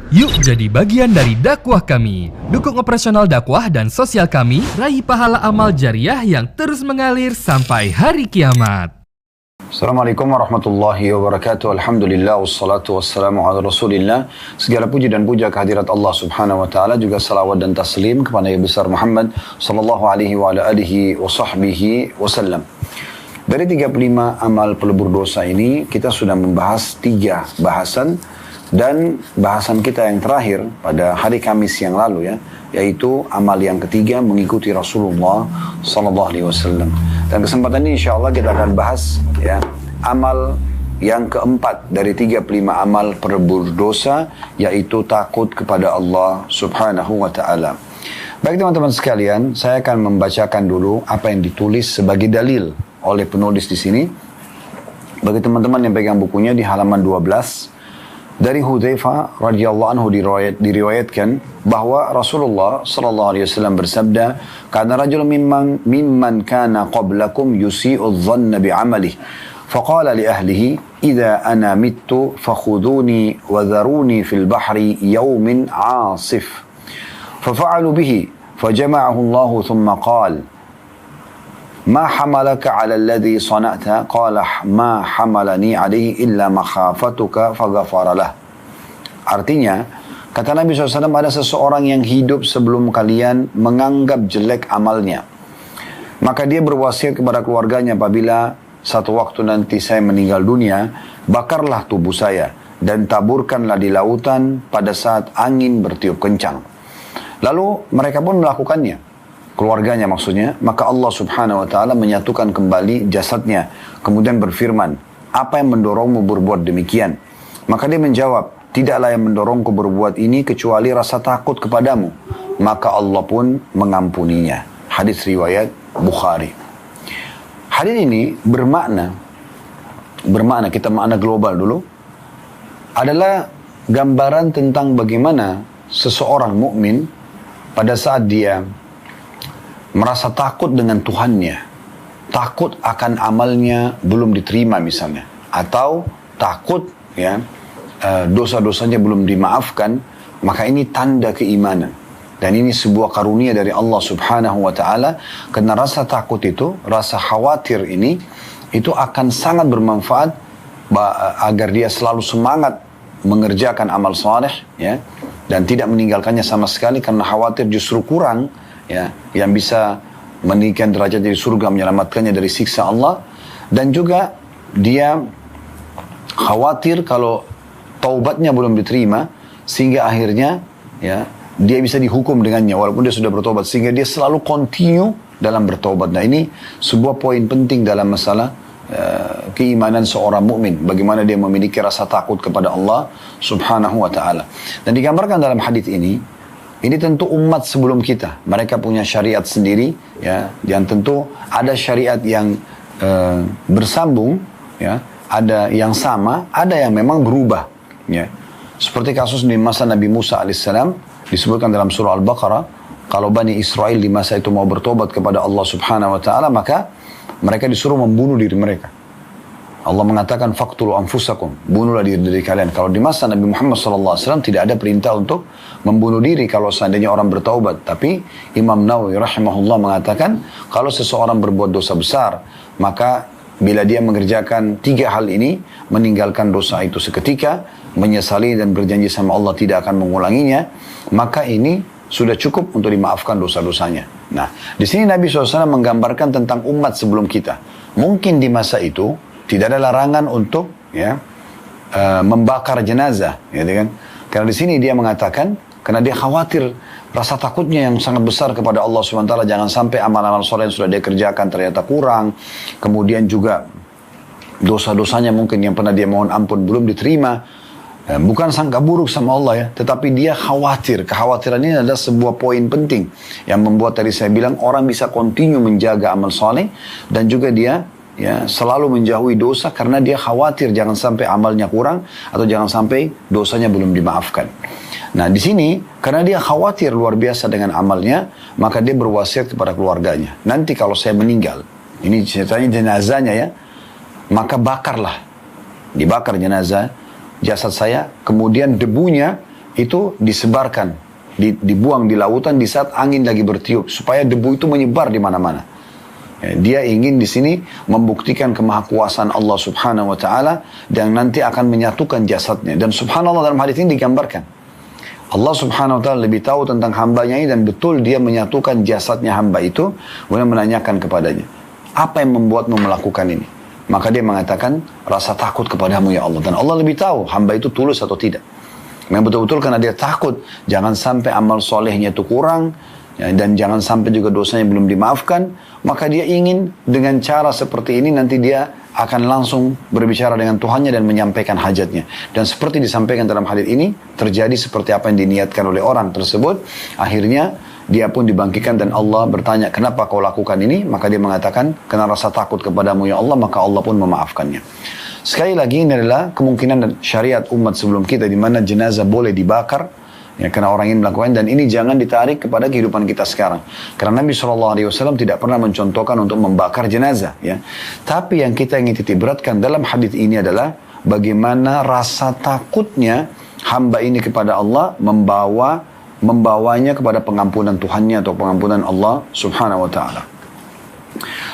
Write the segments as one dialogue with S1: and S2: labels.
S1: Yuk jadi bagian dari dakwah kami. Dukung operasional dakwah dan sosial kami, raih pahala amal jariah yang terus mengalir sampai hari kiamat.
S2: Assalamualaikum warahmatullahi wabarakatuh. Alhamdulillah wassalatu wassalamu ala rasulillah. Segala puji dan puja kehadirat Allah subhanahu wa ta'ala, juga salawat dan taslim kepada Nabi besar Muhammad sallallahu alaihi wa ala alihi wa sahbihi wasallam. Dari 35 amal pelebur dosa ini, kita sudah membahas 3 bahasan. Dan bahasan kita yang terakhir pada hari Kamis yang lalu, yaitu amal yang ketiga, mengikuti Rasulullah sallallahu alaihi wasallam. Dan kesempatan ini insyaAllah kita akan bahas amal yang keempat dari 35 amal pelebur dosa, yaitu takut kepada Allah subhanahu wa ta'ala. Baik teman-teman sekalian, saya akan membacakan dulu apa yang ditulis sebagai dalil oleh penulis di sini. Bagi teman-teman yang pegang bukunya, di halaman 12, dari Hudzaifah radhiyallahu anhu diriwayatkan bahwa Rasulullah sallallahu alaihi wasallam bersabda, "Kana rajulun mimman kana qablakum yusi'u adh-dhanna bi'amalihi, faqala li ahlihi, idza ana mittu fakhuduni wa dharuni fil bahri yawmin 'asif." Fafa'alu bihi, fajama'ahu Allah thumma qala, "Ma hamalaka 'ala alladhi sana'ta?" Qala, "Ma hamalani 'alaihi illa makhafatuka faghfara lah." Artinya, kata Nabi SAW, ada seseorang yang hidup sebelum kalian menganggap jelek amalnya. Maka dia berwasiat kepada keluarganya, apabila satu waktu nanti saya meninggal dunia, bakarlah tubuh saya dan taburkanlah di lautan pada saat angin bertiup kencang. Lalu mereka pun melakukannya, keluarganya maksudnya. Maka Allah subhanahu wa ta'ala menyatukan kembali jasadnya, kemudian berfirman, "Apa yang mendorongmu berbuat demikian?" Maka dia menjawab, "Tidaklah yang mendorongku berbuat ini kecuali rasa takut kepadamu." Maka Allah pun mengampuninya. Hadis riwayat Bukhari. Hadis ini bermakna, kita makna global dulu, adalah gambaran tentang bagaimana seseorang mukmin pada saat dia merasa takut dengan Tuhannya, takut akan amalnya belum diterima misalnya, atau takut dosa-dosanya belum dimaafkan, maka ini tanda keimanan. Dan ini sebuah karunia dari Allah subhanahu wa ta'ala, karena rasa takut itu, rasa khawatir ini, itu akan sangat bermanfaat agar dia selalu semangat mengerjakan amal saleh, dan tidak meninggalkannya sama sekali, karena khawatir justru kurang, yang bisa meninggikan derajat dari surga, menyelamatkannya dari siksa Allah. Dan juga dia khawatir kalau taubatnya belum diterima, sehingga akhirnya dia bisa dihukum dengannya walaupun dia sudah bertobat, sehingga dia selalu continue dalam bertobat. Nah, ini sebuah poin penting dalam masalah keimanan seorang mukmin, bagaimana dia memiliki rasa takut kepada Allah subhanahu wa ta'ala. Dan digambarkan dalam hadis ini tentu umat sebelum kita, mereka punya syariat sendiri, yang tentu ada syariat yang bersambung, ada yang sama, ada yang memang berubah, seperti kasus di masa Nabi Musa alaihissalam, disebutkan dalam surah Al-Baqarah, kalau Bani Israel di masa itu mau bertobat kepada Allah subhanahu wa ta'ala, maka mereka disuruh membunuh diri mereka. Allah mengatakan, "Faqtulu anfusakum," bunuhlah diri kalian. Kalau di masa Nabi Muhammad SAW tidak ada perintah untuk membunuh diri kalau seandainya orang bertaubat. Tapi Imam Nawawi rahimahullah mengatakan, kalau seseorang berbuat dosa besar, maka bila dia mengerjakan 3 hal ini, meninggalkan dosa itu seketika, menyesali dan berjanji sama Allah tidak akan mengulanginya, maka ini sudah cukup untuk dimaafkan dosa-dosanya. Nah, di sini Nabi SAW menggambarkan tentang umat sebelum kita. Mungkin di masa itu tidak ada larangan untuk membakar jenazah, kan? Karena di sini dia mengatakan, karena dia khawatir, rasa takutnya yang sangat besar kepada Allah SWT, jangan sampai amal-amal soleh yang sudah dia kerjakan ternyata kurang, kemudian juga dosa-dosanya mungkin yang pernah dia mohon ampun belum diterima. Bukan sangka buruk sama Allah, tetapi dia khawatir. Kekhawatiran ini adalah sebuah poin penting yang membuat tadi saya bilang orang bisa continue menjaga amal soleh, dan juga dia selalu menjauhi dosa karena dia khawatir jangan sampai amalnya kurang atau jangan sampai dosanya belum dimaafkan. Nah, di sini karena dia khawatir luar biasa dengan amalnya, maka dia berwasiat kepada keluarganya, nanti kalau saya meninggal, ini ceritanya jenazahnya, maka bakarlah, dibakar jenazah jasad saya, kemudian debunya itu disebarkan, dibuang di lautan di saat angin lagi bertiup, supaya debu itu menyebar di mana-mana. Dia ingin di sini membuktikan kemahakuasaan Allah Subhanahu wa Ta'ala dan nanti akan menyatukan jasadnya. Dan subhanallah, dalam hadis ini digambarkan Allah Subhanahu wa Ta'ala lebih tahu tentang hambanya ini, dan betul dia menyatukan jasadnya hamba itu. Kemudian menanyakan kepadanya, apa yang membuatmu melakukan ini? Maka dia mengatakan, rasa takut kepadamu ya Allah. Dan Allah lebih tahu hamba itu tulus atau tidak. Memang betul-betul karena dia takut jangan sampai amal solehnya itu kurang, ya, dan jangan sampai juga dosanya belum dimaafkan. Maka dia ingin dengan cara seperti ini nanti dia akan langsung berbicara dengan Tuhannya dan menyampaikan hajatnya. Dan seperti disampaikan dalam hadis ini, terjadi seperti apa yang diniatkan oleh orang tersebut. Akhirnya dia pun dibangkitkan dan Allah bertanya, kenapa kau lakukan ini? Maka dia mengatakan, karena rasa takut kepadamu ya Allah, maka Allah pun memaafkannya. Sekali lagi, ini adalah kemungkinan dan syariat umat sebelum kita, di mana jenazah boleh dibakar, ya, karena orang ingin melakukan, dan ini jangan ditarik kepada kehidupan kita sekarang. Karena Nabi SAW tidak pernah mencontohkan untuk membakar jenazah. Ya. Tapi yang kita ingin titik beratkan dalam hadis ini adalah bagaimana rasa takutnya hamba ini kepada Allah membawanya kepada pengampunan Tuhannya atau pengampunan Allah Subhanahu wa Ta'ala.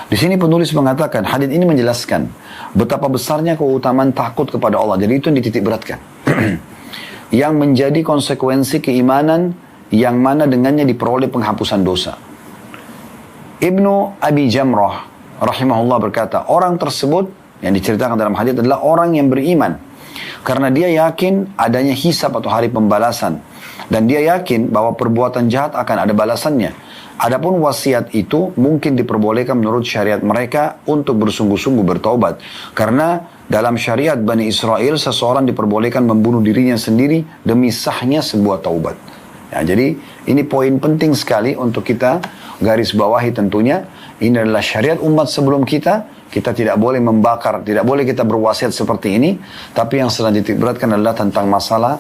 S2: Di sini penulis mengatakan, hadis ini menjelaskan betapa besarnya keutamaan takut kepada Allah. Jadi itu yang dititik beratkan. Yang menjadi konsekuensi keimanan yang mana dengannya diperoleh penghapusan dosa. Ibnu Abi Jamrah rahimahullah berkata, orang tersebut yang diceritakan dalam hadis adalah orang yang beriman. Karena dia yakin adanya hisab atau hari pembalasan. Dan dia yakin bahwa perbuatan jahat akan ada balasannya. Adapun wasiat itu mungkin diperbolehkan menurut syariat mereka untuk bersungguh-sungguh bertaubat. Karena dalam syariat Bani Israel, seseorang diperbolehkan membunuh dirinya sendiri demi sahnya sebuah taubat. Ya, jadi ini poin penting sekali untuk kita garis bawahi tentunya. Ini adalah syariat umat sebelum kita. Kita tidak boleh membakar, tidak boleh kita berwasiat seperti ini. Tapi yang sedang dititik beratkan adalah tentang masalah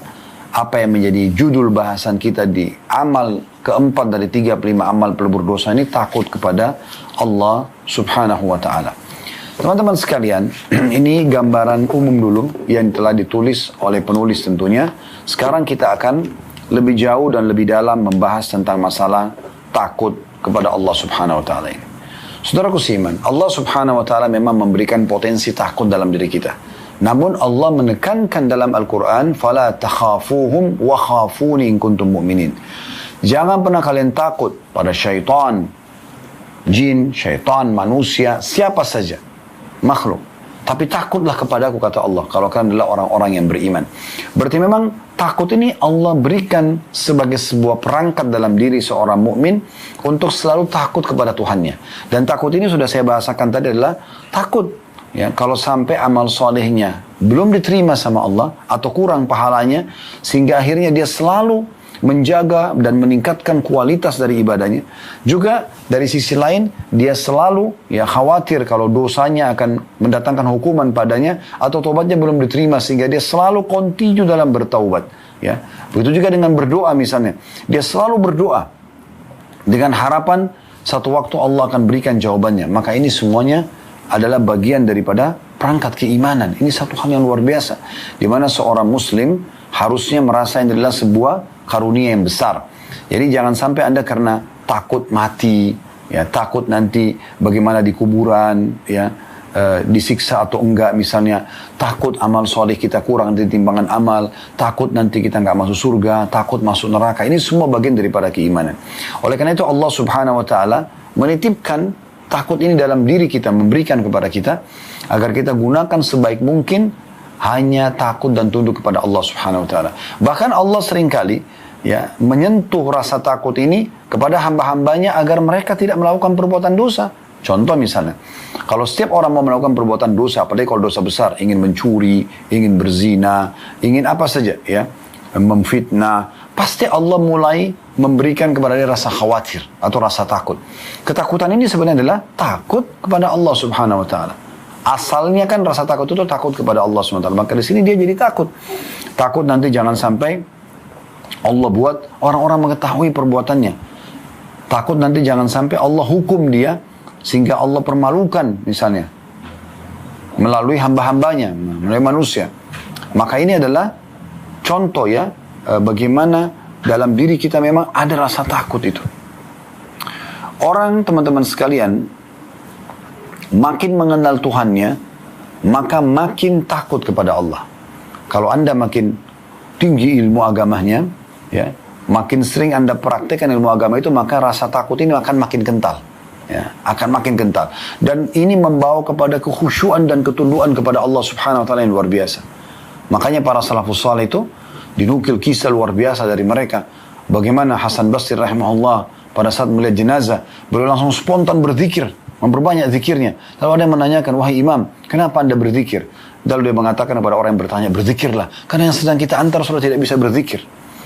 S2: apa yang menjadi judul bahasan kita di amal keempat dari 35 amal pelebur dosa ini, takut kepada Allah Subhanahu wa Ta'ala. Teman-teman sekalian, ini gambaran umum dulu yang telah ditulis oleh penulis tentunya. Sekarang kita akan lebih jauh dan lebih dalam membahas tentang masalah takut kepada Allah Subhanahu wa Ta'ala ini. Saudaraku seiman, Allah Subhanahu wa Ta'ala memang memberikan potensi takut dalam diri kita. Namun Allah menekankan dalam Al-Quran, فَلَا تَخَافُوهُمْ وَخَافُونِ إِن كُنْتُمْ مُؤْمِنِينَ. Jangan pernah kalian takut pada syaitan, jin, syaitan, manusia, siapa saja, makhluk. Tapi takutlah kepadaku, kata Allah, kalau kalian adalah orang-orang yang beriman. Berarti memang takut ini Allah berikan sebagai sebuah perangkat dalam diri seorang mukmin untuk selalu takut kepada Tuhannya. Dan takut ini sudah saya bahasakan tadi adalah takut. Ya, kalau sampai amal solehnya belum diterima sama Allah atau kurang pahalanya, sehingga akhirnya dia selalu menjaga dan meningkatkan kualitas dari ibadahnya. Juga dari sisi lain dia selalu khawatir kalau dosanya akan mendatangkan hukuman padanya atau tobatnya belum diterima, sehingga dia selalu continue dalam bertaubat. Ya, begitu juga dengan berdoa misalnya, dia selalu berdoa dengan harapan satu waktu Allah akan berikan jawabannya. Maka ini semuanya adalah bagian daripada perangkat keimanan. Ini satu hal yang luar biasa, di mana seorang muslim harusnya merasa ini adalah sebuah karunia yang besar. Jadi jangan sampai Anda karena takut mati, ya, takut nanti bagaimana di kuburan, ya, disiksa atau enggak misalnya, takut amal soleh kita kurang dari timbangan amal, takut nanti kita enggak masuk surga, takut masuk neraka. Ini semua bagian daripada keimanan. Oleh karena itu Allah Subhanahu wa Ta'ala menitipkan takut ini dalam diri kita, memberikan kepada kita agar kita gunakan sebaik mungkin hanya takut dan tunduk kepada Allah Subhanahu wa Ta'ala. Bahkan Allah seringkali menyentuh rasa takut ini kepada hamba-hambanya agar mereka tidak melakukan perbuatan dosa. Contoh misalnya, kalau setiap orang mau melakukan perbuatan dosa, apalagi kalau dosa besar, ingin mencuri, ingin berzina, ingin apa saja, ya, memfitnah, pasti Allah mulai memberikan kepada dia rasa khawatir atau rasa takut. Ketakutan ini sebenarnya adalah takut kepada Allah Subhanahu wa Ta'ala. Asalnya kan rasa takut itu takut kepada Allah Subhanahu wa Ta'ala. Maka di sini dia jadi takut. Takut nanti jangan sampai Allah buat orang-orang mengetahui perbuatannya. Takut nanti jangan sampai Allah hukum dia sehingga Allah permalukan misalnya melalui hamba-hambanya, melalui manusia. Maka ini adalah contoh, ya, bagaimana dalam diri kita memang ada rasa takut itu. Orang, teman-teman sekalian, makin mengenal Tuhannya, maka makin takut kepada Allah. Kalau Anda makin tinggi ilmu agamanya, ya, makin sering Anda praktekkan ilmu agama itu, maka rasa takut ini akan makin kental. Ya, akan makin kental. Dan ini membawa kepada kekhusyuan dan ketunduan kepada Allah Subhanahu wa taala yang luar biasa. Makanya para salafus saleh itu dinukil kisah luar biasa dari mereka. Bagaimana Hasan Basri rahimahullah pada saat melihat jenazah, beliau langsung spontan berzikir, memperbanyak zikirnya. Lalu ada yang menanyakan, wahai imam, kenapa anda berzikir? Lalu dia mengatakan kepada orang yang bertanya, berzikirlah, karena yang sedang kita antar sudah tidak bisa berzikir.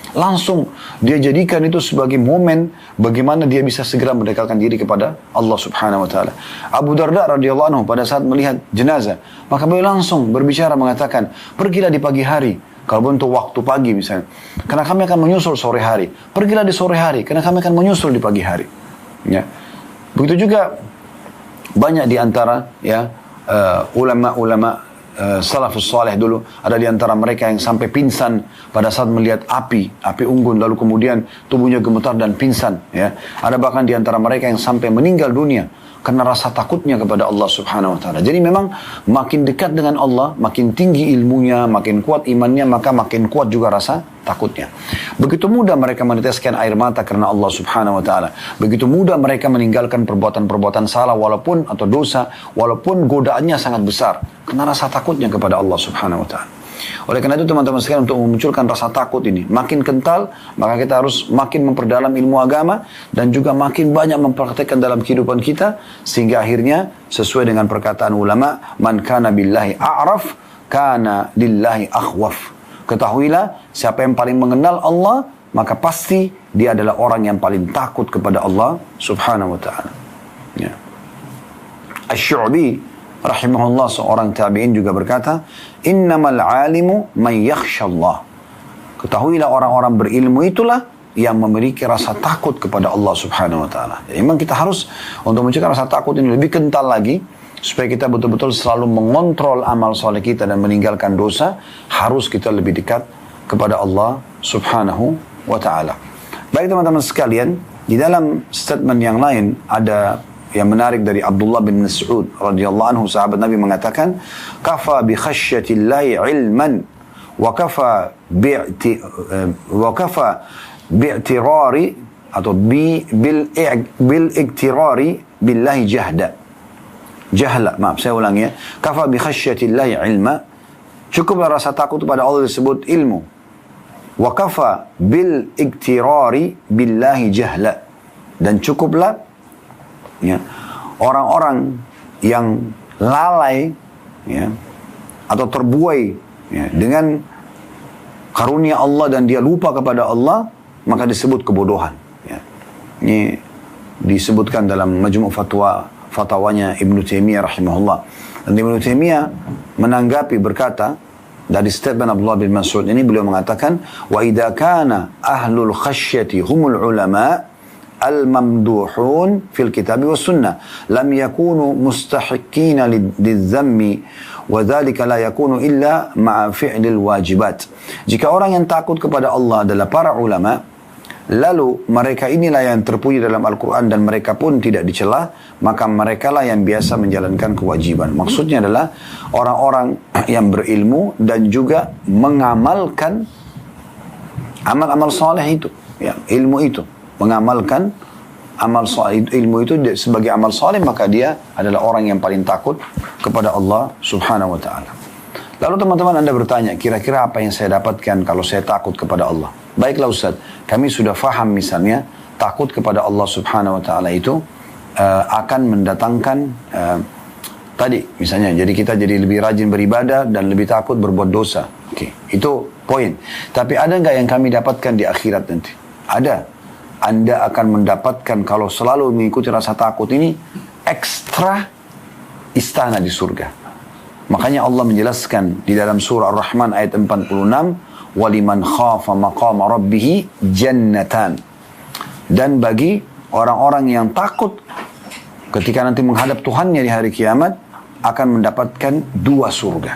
S2: Langsung dia jadikan itu sebagai momen bagaimana dia bisa segera mendekatkan diri kepada Allah Subhanahu wa taala. Abu Darda radhiyallahu anhu pada saat melihat jenazah, maka beliau langsung berbicara mengatakan, pergilah di pagi hari. Kalau untuk waktu pagi misalnya, karena kami akan menyusul sore hari. Pergilah di sore hari, karena kami akan menyusul di pagi hari. Ya. Begitu juga banyak di antara ya ulama-ulama salafus saleh dulu, ada di antara mereka yang sampai pingsan pada saat melihat api unggun, lalu kemudian tubuhnya gemetar dan pingsan. Ya. Ada bahkan di antara mereka yang sampai meninggal dunia karena rasa takutnya kepada Allah Subhanahu wa taala. Jadi memang makin dekat dengan Allah, makin tinggi ilmunya, makin kuat imannya, maka makin kuat juga rasa takutnya. Begitu mudah mereka meneteskan air mata karena Allah Subhanahu wa taala. Begitu mudah mereka meninggalkan perbuatan-perbuatan salah walaupun atau dosa, walaupun godaannya sangat besar karena rasa takutnya kepada Allah Subhanahu wa taala. Oleh karena itu teman-teman sekalian, untuk memunculkan rasa takut ini makin kental, maka kita harus makin memperdalam ilmu agama dan juga makin banyak mempraktekkan dalam kehidupan kita, sehingga akhirnya sesuai dengan perkataan ulama, man kana billahi a'raf kana lillahi akhwaf. Ketahuilah, siapa yang paling mengenal Allah, maka pasti dia adalah orang yang paling takut kepada Allah Subhanahu wa taala. Ya. Asy-Syu'bi rahimahullah, seorang tabi'in, juga berkata, innamal alimu man yakhshallah. Ketahuilah, orang-orang berilmu itulah yang memiliki rasa takut kepada Allah Subhanahu wa taala. Jadi memang kita harus, untuk mencegah rasa takut ini lebih kental lagi, supaya kita betul-betul selalu mengontrol amal soleh kita dan meninggalkan dosa, harus kita lebih dekat kepada Allah Subhanahu wa taala. Baik teman-teman sekalian, di dalam statement yang lain ada yang menarik dari Abdullah bin Mas'ud radhiyallahu anhu, sahabat Nabi, mengatakan, kafa bi khasyatillahi ilman wa kafa bi'tirari atau bil iktirari billahi jahla, maaf saya ulangi ya, kafa bi khasyatillahi ilma, cukuplah rasa takut kepada Allah disebut ilmu, wa kafa bil iktirari billahi jahla, dan cukuplah ya, orang-orang yang lalai ya, atau terbuai ya, dengan karunia Allah dan dia lupa kepada Allah, maka disebut kebodohan ya. Ini disebutkan dalam Majmu' Fatwanya Ibnu Taimiyah rahimahullah. Dan Ibnu Taimiyah menanggapi, berkata, dari statement Abdullah bin Mas'ud ini, beliau mengatakan, wa idza kana ahlul khasyati humul ulama al-mamduhun fil kitab wa sunnah lam yakunu mustahiqina lidzammi wa dhalika la yakunu illa ma'a fi'lil wajibat. Jika orang yang takut kepada Allah adalah para ulama, lalu mereka inilah yang terpuji dalam Al-Quran dan mereka pun tidak dicela, maka merekalah yang biasa menjalankan kewajiban. Maksudnya adalah orang-orang yang berilmu dan juga mengamalkan amal-amal saleh itu, ya, ilmu itu, mengamalkan amal saleh, ilmu itu sebagai amal saleh, maka dia adalah orang yang paling takut kepada Allah Subhanahu wa taala. Lalu teman-teman Anda bertanya, kira-kira apa yang saya dapatkan kalau saya takut kepada Allah? Baiklah Ustaz, kami sudah faham misalnya takut kepada Allah Subhanahu wa taala itu akan mendatangkan tadi misalnya, jadi kita jadi lebih rajin beribadah dan lebih takut berbuat dosa. Oke, itu poin. Tapi ada nggak yang kami dapatkan di akhirat nanti? Ada. Anda akan mendapatkan, kalau selalu mengikuti rasa takut ini, ekstra istana di surga. Makanya Allah menjelaskan di dalam surah Ar-Rahman ayat 46, waliman khafa maqama rabbih jannatan. Dan bagi orang-orang yang takut ketika nanti menghadap Tuhannya di hari kiamat, akan mendapatkan 2 surga.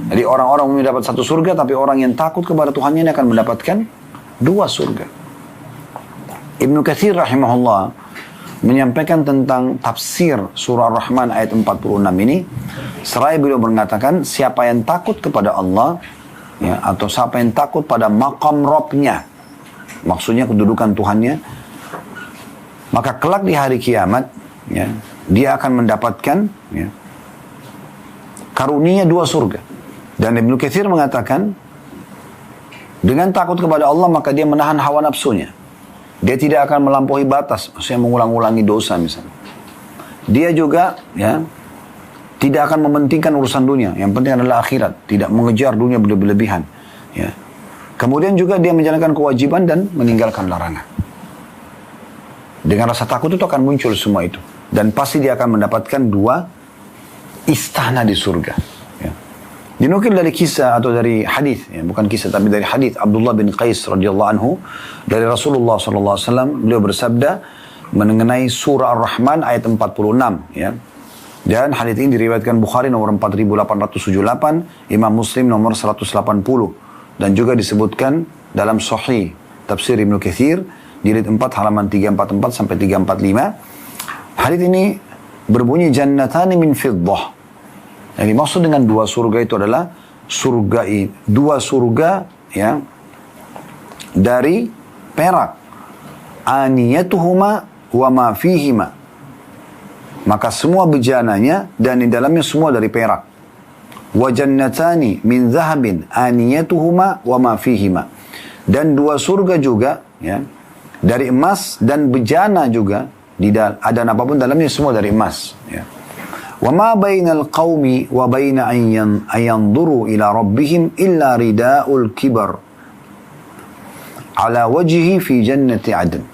S2: Jadi orang-orang umumnya dapat satu surga, tapi orang yang takut kepada Tuhannya ini akan mendapatkan dua surga. Ibnu Katsir rahimahullah menyampaikan tentang tafsir surah Ar-Rahman ayat 46 ini. Seraya beliau mengatakan, siapa yang takut kepada Allah, ya, atau siapa yang takut pada maqam Rabbnya, maksudnya kedudukan Tuhannya, maka kelak di hari kiamat, ya, dia akan mendapatkan, ya, karunia dua surga. Dan Ibnu Katsir mengatakan, dengan takut kepada Allah maka dia menahan hawa nafsunya. Dia tidak akan melampaui batas, maksudnya mengulang-ulangi dosa misalnya. Dia juga, ya, tidak akan mementingkan urusan dunia. Yang penting adalah akhirat, tidak mengejar dunia berlebihan. Ya. Kemudian juga dia menjalankan kewajiban dan meninggalkan larangan. Dengan rasa takut itu akan muncul semua itu. Dan pasti dia akan mendapatkan dua istana di surga. Ya. Dinukil dari kisah atau dari hadis, ya, bukan kisah tapi dari hadis Abdullah bin Qais radhiyallahu anhu dari Rasulullah sallallahu alaihi wasallam, beliau bersabda mengenai surah Ar-Rahman ayat 46, ya. Dan hadis ini diriwayatkan Bukhari nomor 4878, Imam Muslim nomor 180, dan juga disebutkan dalam Sahih Tafsir Ibnu Katsir jilid 4 halaman 344 sampai 345. Hadis ini berbunyi jannatani min fiddah. Yang dimaksud dengan dua surga itu adalah dua surga, ya, dari perak. Aniyatuhuma wa ma fihima. Maka semua bejananya dan di dalamnya semua dari perak. Wa jannatani min zahabin aniyatuhuma wa ma fihima. Dan dua surga juga, ya, dari emas dan bejana juga, ada apapun dalamnya semua dari emas, ya. Wa ma bainal qaumi wa baina an yanzuru ila rabbihim illa ridaul kibar ala wajhi fi jannati adn.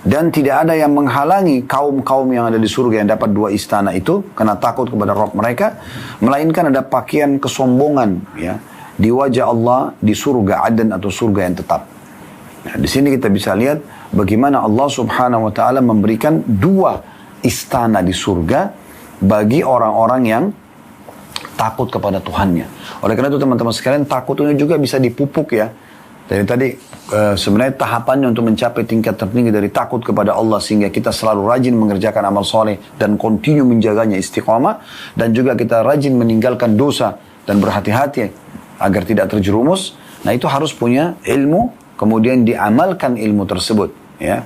S2: Dan tidak ada yang menghalangi kaum-kaum yang ada di surga yang dapat dua istana itu karena takut kepada Rabb mereka, melainkan ada pakaian kesombongan, ya, di wajah Allah di surga Aden atau surga yang tetap. Nah, di sini kita bisa lihat bagaimana Allah Subhanahu wa taala memberikan dua istana di surga bagi orang-orang yang takut kepada Tuhannya. Oleh karena itu teman-teman sekalian, takut ini juga bisa dipupuk, ya. Dari tadi sebenarnya tahapannya untuk mencapai tingkat tertinggi dari takut kepada Allah sehingga kita selalu rajin mengerjakan amal soleh dan continue menjaganya istiqamah, dan juga kita rajin meninggalkan dosa dan berhati-hati agar tidak terjerumus. Nah, itu harus punya ilmu, kemudian diamalkan ilmu tersebut, ya.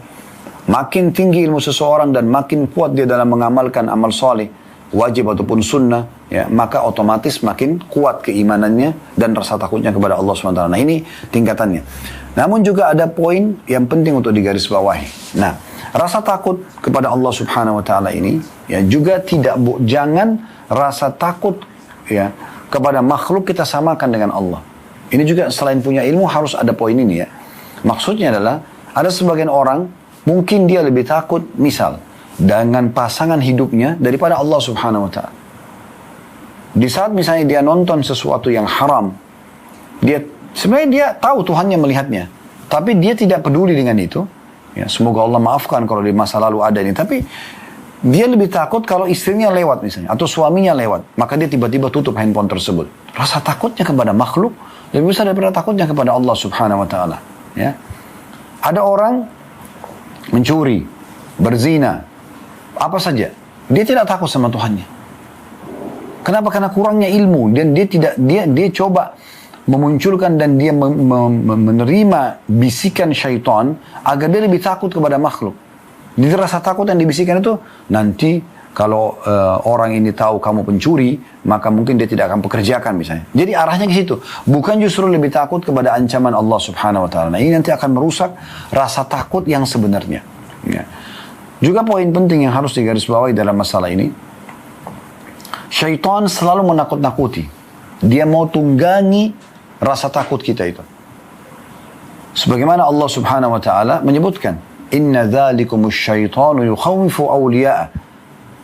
S2: Makin tinggi ilmu seseorang dan makin kuat dia dalam mengamalkan amal soleh, wajib ataupun sunnah, ya, maka otomatis makin kuat keimanannya dan rasa takutnya kepada Allah SWT. Nah, ini tingkatannya. Namun juga ada poin yang penting untuk digarisbawahi. Nah, rasa takut kepada Allah Subhanahu Wa Taala ini, ya, juga jangan rasa takut, ya, kepada makhluk kita samakan dengan Allah. Ini juga selain punya ilmu harus ada poin ini, ya. Maksudnya adalah ada sebagian orang mungkin dia lebih takut misal dengan pasangan hidupnya daripada Allah Subhanahu Wa Taala. Di saat misalnya dia nonton sesuatu yang haram, sebenarnya dia tahu Tuhannya melihatnya, tapi dia tidak peduli dengan itu. Ya, semoga Allah maafkan kalau di masa lalu ada ini. Tapi dia lebih takut kalau istrinya lewat misalnya, atau suaminya lewat, maka dia tiba-tiba tutup handphone tersebut. Rasa takutnya kepada makhluk lebih besar daripada takutnya kepada Allah Subhanahu Wa Taala. Ya, ada orang mencuri, berzina, apa saja, dia tidak takut sama Tuhannya. Kenapa? Karena kurangnya ilmu, dan dia coba memunculkan dan dia menerima bisikan syaitan agar dia lebih takut kepada makhluk. Dia rasa takut yang dibisikkan itu, nanti kalau orang ini tahu kamu pencuri, maka mungkin dia tidak akan pekerjakan misalnya. Jadi arahnya ke situ, bukan justru lebih takut kepada ancaman Allah Subhanahu Wa Taala. Nah, ini nanti akan merusak rasa takut yang sebenarnya. Ya. Juga poin penting yang harus digarisbawahi dalam masalah ini, syaitan selalu menakut-nakuti. Dia mau tunggangi rasa takut kita itu. Sebagaimana Allah Subhanahu Wa Taala menyebutkan, Inna dzalikumus syaitanu yukhawifu awliya'a.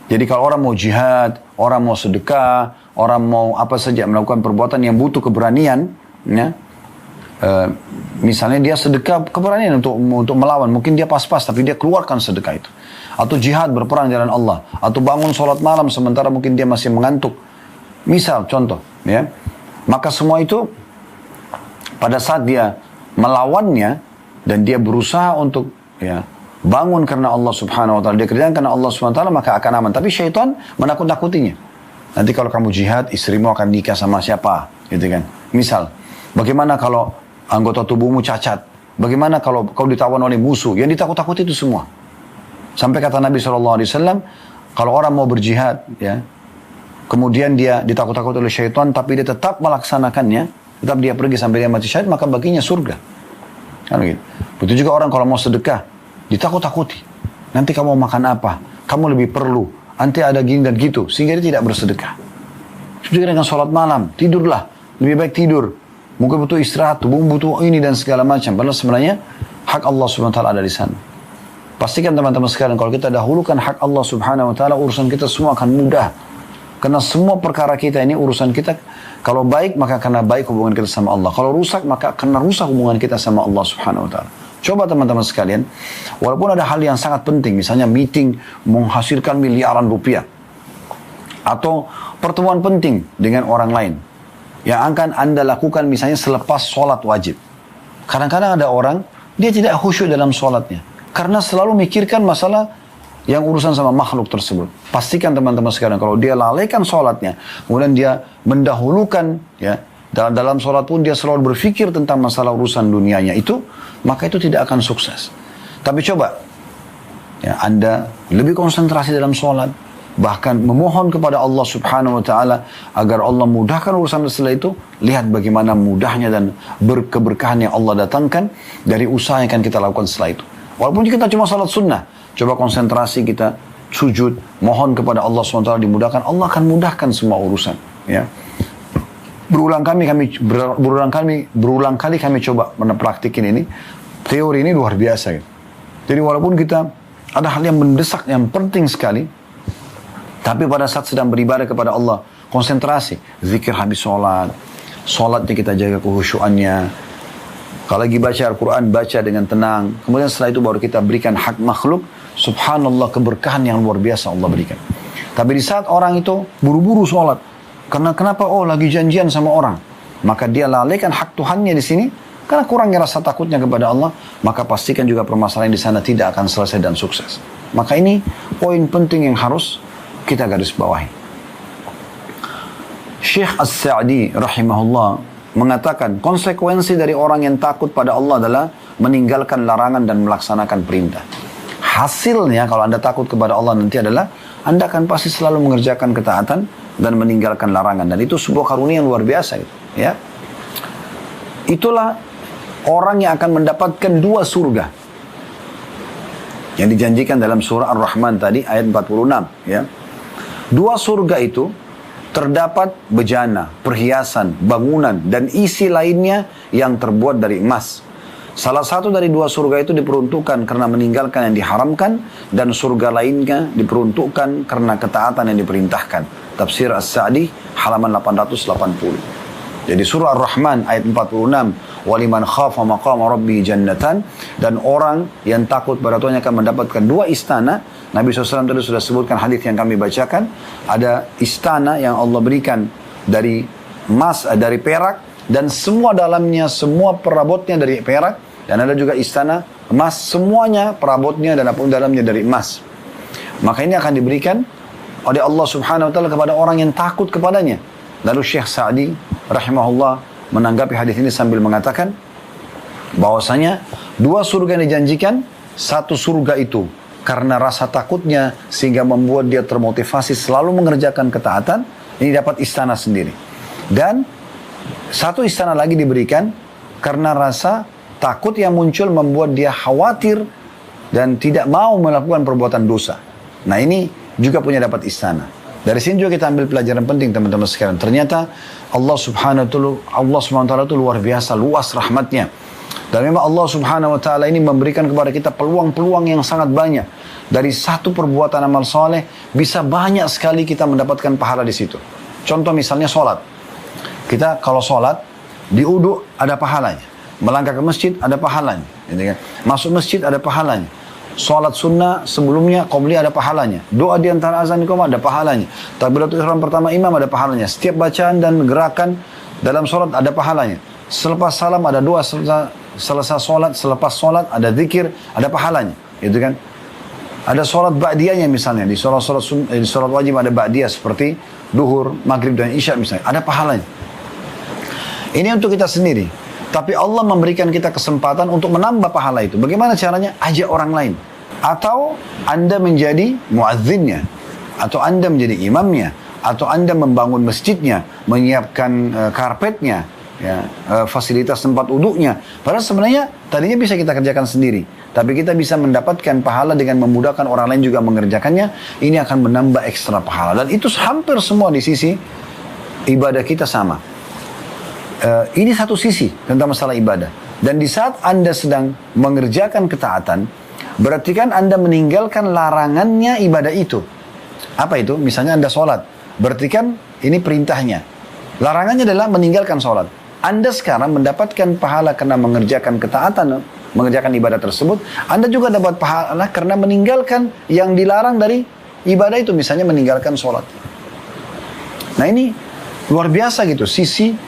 S2: Jadi kalau orang mau jihad, orang mau sedekah, orang mau apa saja melakukan perbuatan yang butuh keberanian, ya, misalnya dia sedekah keberanian untuk melawan, mungkin dia pas-pas tapi dia keluarkan sedekah itu, atau jihad berperang jalan Allah, atau bangun sholat malam sementara mungkin dia masih mengantuk, misal contoh, ya, Maka semua itu pada saat dia melawannya dan dia berusaha untuk bangun karena Allah Subhanahu wa taala, dia kerjakan karena Allah Subhanahu wa taala, maka akan aman. Tapi syaitan menakut-nakutinya. Nanti kalau kamu jihad, istrimu akan nikah sama siapa? Gitu kan. Misal, bagaimana kalau anggota tubuhmu cacat? Bagaimana kalau kau ditawan oleh musuh? Yang ditakut-takuti itu semua. Sampai kata Nabi SAW, kalau orang mau berjihad, kemudian dia ditakut-takuti oleh syaitan, tapi dia tetap melaksanakannya, tetap dia pergi sampai dia mati syahid, maka baginya surga. Kan begitu. Begitu juga orang kalau mau sedekah, ditakut-takuti. Nanti kamu mau makan apa? Kamu lebih perlu. Nanti ada gini dan gitu. Sehingga dia tidak bersedekah. Juga dengan sholat malam. Tidurlah. Lebih baik tidur. Mungkin butuh istirahat. Butuh ini dan segala macam. Padahal sebenarnya hak Allah subhanahu wa ta'ala ada di sana. Pastikan teman-teman sekalian, kalau kita dahulukan hak Allah subhanahu wa ta'ala, urusan kita semua akan mudah. Karena semua perkara kita ini, urusan kita, kalau baik, maka karena baik hubungan kita sama Allah. Kalau rusak, maka karena rusak hubungan kita sama Allah subhanahu wa ta'ala. Coba teman-teman sekalian, walaupun ada hal yang sangat penting, misalnya meeting menghasilkan miliaran rupiah, atau pertemuan penting dengan orang lain, yang akan Anda lakukan misalnya selepas sholat wajib. Kadang-kadang ada orang, dia tidak khusyuk dalam sholatnya, karena selalu mikirkan masalah yang urusan sama makhluk tersebut. Pastikan teman-teman sekalian, kalau dia lalaikan sholatnya, kemudian dia mendahulukan, dalam sholat pun dia selalu berpikir tentang masalah urusan dunianya itu, maka itu tidak akan sukses. Tapi coba, Anda lebih konsentrasi dalam sholat, bahkan memohon kepada Allah subhanahu wa ta'ala, agar Allah mudahkan urusan setelah itu. Lihat bagaimana mudahnya dan berkeberkahan yang Allah datangkan dari usaha yang akan kita lakukan setelah itu. Walaupun kita cuma sholat sunnah, coba konsentrasi kita, sujud, mohon kepada Allah SWT dimudahkan, Allah akan mudahkan semua urusan. Berulang kali kami coba praktikin ini, teori ini luar biasa. Jadi walaupun kita ada hal yang mendesak, yang penting sekali, tapi pada saat sedang beribadah kepada Allah, konsentrasi, zikir habis sholatnya kita jaga kehusyuannya. Kalau lagi baca Al-Quran, baca dengan tenang. Kemudian setelah itu baru kita berikan hak makhluk. Subhanallah, keberkahan yang luar biasa Allah berikan. Tapi di saat orang itu buru-buru sholat, karena kenapa? Oh, lagi janjian sama orang. Maka dia lalaikan hak Tuhannya di sini, karena kurangnya rasa takutnya kepada Allah. Maka pastikan juga permasalahan di sana tidak akan selesai dan sukses. Maka ini poin penting yang harus kita garis bawahi. Syekh As-Sa'di rahimahullah mengatakan, konsekuensi dari orang yang takut pada Allah adalah meninggalkan larangan dan melaksanakan perintah. Hasilnya kalau Anda takut kepada Allah nanti adalah Anda akan pasti selalu mengerjakan ketaatan dan meninggalkan larangan. Dan itu sebuah karunia yang luar biasa. Itulah orang yang akan mendapatkan 2 surga yang dijanjikan dalam surah Ar-Rahman tadi ayat 46. 2 surga itu terdapat bejana, perhiasan, bangunan, dan isi lainnya yang terbuat dari emas. Salah satu dari 2 surga itu diperuntukkan karena meninggalkan yang diharamkan, dan surga lainnya diperuntukkan karena ketaatan yang diperintahkan. Tafsir As-Sa'di halaman 880. Jadi surah Ar-Rahman ayat 46, waliman khafa maqama rabbi jannatan, dan orang yang takut pada Tuhan akan mendapatkan 2 istana. Nabi SAW tadi sudah sebutkan hadis yang kami bacakan, ada istana yang Allah berikan dari emas, dari perak, dan semua dalamnya, semua perabotnya dari perak. Dan ada juga istana emas, semuanya perabotnya dan apapun dalamnya dari emas. Maka ini akan diberikan oleh Allah subhanahu wa ta'ala kepada orang yang takut kepadanya. Lalu Syekh Sa'di rahimahullah menanggapi hadis ini sambil mengatakan bahwasanya 2 surga yang dijanjikan, 1 surga itu karena rasa takutnya sehingga membuat dia termotivasi selalu mengerjakan ketaatan, ini dapat istana sendiri. Dan 1 istana lagi diberikan karena rasa takut yang muncul membuat dia khawatir dan tidak mau melakukan perbuatan dosa. Nah, ini juga punya dapat istana. Dari sini juga kita ambil pelajaran penting teman-teman sekalian. Ternyata Allah subhanahu wa ta'ala itu luar biasa, luas rahmatnya. Dan memang Allah subhanahu wa ta'ala ini memberikan kepada kita peluang-peluang yang sangat banyak. Dari 1 perbuatan amal soleh, bisa banyak sekali kita mendapatkan pahala di situ. Contoh misalnya sholat. Kita kalau sholat, di wudu ada pahalanya. Melangkah ke masjid ada pahalanya. Masuk masjid ada pahalanya. Salat sunnah sebelumnya qabli ada pahalanya. Doa di antara azan iqamah ada pahalanya. Takbiratul ihram pertama imam ada pahalanya. Setiap bacaan dan gerakan dalam sholat ada pahalanya. Selepas salam ada doa, selesai sholat, selepas sholat ada zikir, ada pahalanya. Gitu kan? Ada sholat ba'diyahnya misalnya, di sholat wajib ada ba'diyah seperti duhur, maghrib dan isya misalnya, ada pahalanya. Ini untuk kita sendiri. Tapi Allah memberikan kita kesempatan untuk menambah pahala itu. Bagaimana caranya? Ajak orang lain. Atau Anda menjadi muazzinnya, atau Anda menjadi imamnya, atau Anda membangun masjidnya, menyiapkan karpetnya, ya, fasilitas tempat uduknya. Padahal sebenarnya tadinya bisa kita kerjakan sendiri. Tapi kita bisa mendapatkan pahala dengan memudahkan orang lain juga mengerjakannya. Ini akan menambah ekstra pahala. Dan itu hampir semua di sisi ibadah kita sama. Ini satu sisi tentang masalah ibadah. Dan di saat Anda sedang mengerjakan ketaatan, berarti kan Anda meninggalkan larangannya ibadah itu. Apa itu? Misalnya Anda sholat. Berarti kan ini perintahnya. Larangannya adalah meninggalkan sholat. Anda sekarang mendapatkan pahala karena mengerjakan ketaatan, mengerjakan ibadah tersebut. Anda juga dapat pahala karena meninggalkan yang dilarang dari ibadah itu. Misalnya meninggalkan sholat. Nah ini luar biasa gitu. Sisi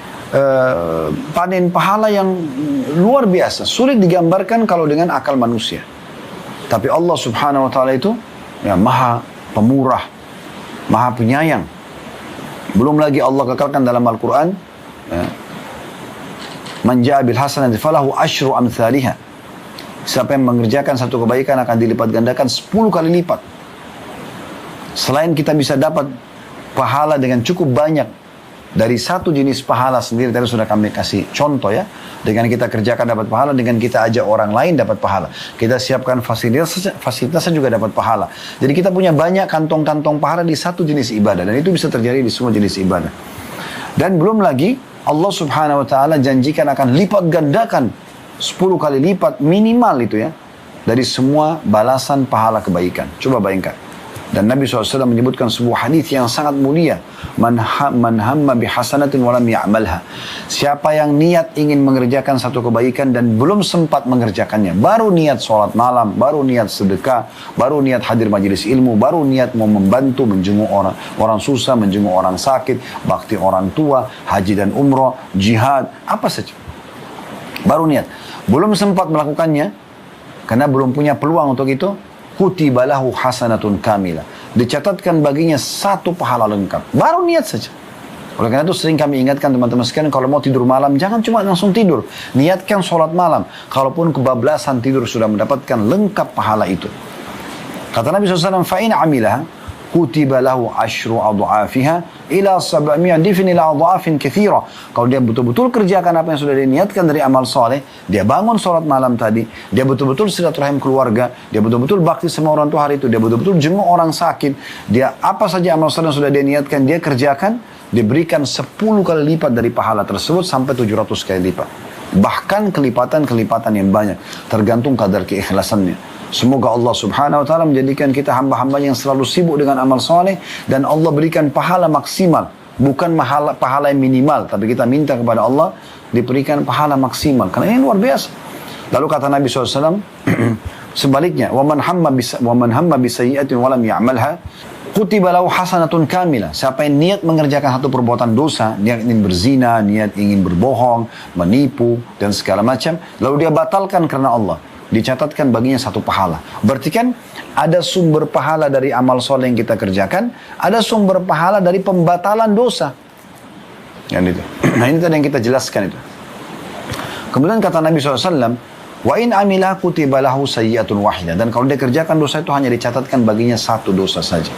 S2: panen pahala yang luar biasa. Sulit digambarkan kalau dengan akal manusia. Tapi Allah subhanahu wa ta'ala itu ya, maha pemurah, maha penyayang. Belum lagi Allah kekalkan dalam Al-Quran, ya, man ja'a bil hasanati falahu asyru amthaliha. Siapa yang mengerjakan satu kebaikan akan dilipat gandakan 10 kali lipat. Selain kita bisa dapat pahala dengan cukup banyak dari satu jenis pahala sendiri, tadi sudah kami kasih contoh ya, dengan kita kerjakan dapat pahala, dengan kita ajak orang lain dapat pahala, kita siapkan fasilitasnya juga dapat pahala. Jadi kita punya banyak kantong-kantong pahala di satu jenis ibadah, dan itu bisa terjadi di semua jenis ibadah. Dan belum lagi Allah subhanahu wa ta'ala janjikan akan lipat gandakan 10 kali lipat minimal itu ya, dari semua balasan pahala kebaikan. Coba bayangkan. Dan Nabi SAW menyebutkan sebuah hadis yang sangat mulia. Man hamma bihasanatin walam ya'malha. Siapa yang niat ingin mengerjakan satu kebaikan dan belum sempat mengerjakannya. Baru niat sholat malam, baru niat sedekah, baru niat hadir majelis ilmu, baru niat mau membantu, menjenguk orang susah, menjenguk orang sakit, bakti orang tua, haji dan umroh, jihad, apa saja. Baru niat. Belum sempat melakukannya, karena belum punya peluang untuk itu, kutiba lahu hasanatun kamilah. Dicatatkan baginya satu pahala lengkap. Baru niat saja. Oleh karena itu sering kami ingatkan teman-teman sekalian, kalau mau tidur malam, jangan cuma langsung tidur. Niatkan sholat malam. Kalaupun kebablasan tidur sudah mendapatkan lengkap pahala itu. Kata Nabi SAW, fa'in amilah, kutiba lahu asyru adha'afiha ila 700 difin ila adha'afin kathira. Kalau dia betul-betul kerjakan apa yang sudah diniatkan dari amal soleh, dia bangun sholat malam tadi, dia betul-betul silaturahim keluarga, dia betul-betul bakti sama orang tua hari itu, dia betul-betul jenguk orang sakit, dia apa saja amal soleh yang sudah dia niatkan, dia kerjakan, diberikan 10 kali lipat dari pahala tersebut sampai 700 kali lipat. Bahkan kelipatan-kelipatan yang banyak, tergantung kadar keikhlasannya. Semoga Allah subhanahu wa ta'ala menjadikan kita hamba-hamba yang selalu sibuk dengan amal soleh, dan Allah berikan pahala maksimal. Bukan pahala yang minimal, tapi kita minta kepada Allah diberikan pahala maksimal. Karena ini luar biasa. Lalu kata Nabi SAW, sebaliknya, وَمَنْ هَمَّ بِسَيِّئَةٍ وَلَمْ يَعْمَلْهَا kutiba lahu hasanatun kamilah. Siapa yang niat mengerjakan satu perbuatan dosa, niat ingin berzina, niat ingin berbohong, menipu, dan segala macam, lalu dia batalkan karena Allah, dicatatkan baginya satu pahala. Berarti kan ada sumber pahala dari amal soleh yang kita kerjakan, ada sumber pahala dari pembatalan dosa. Yang itu. Nah ini tadi yang kita jelaskan itu. Kemudian kata Nabi SAW, wa in amilah kutiba lahu sayyi'atun wahidah. Dan kalau dia kerjakan dosa itu hanya dicatatkan baginya satu dosa saja.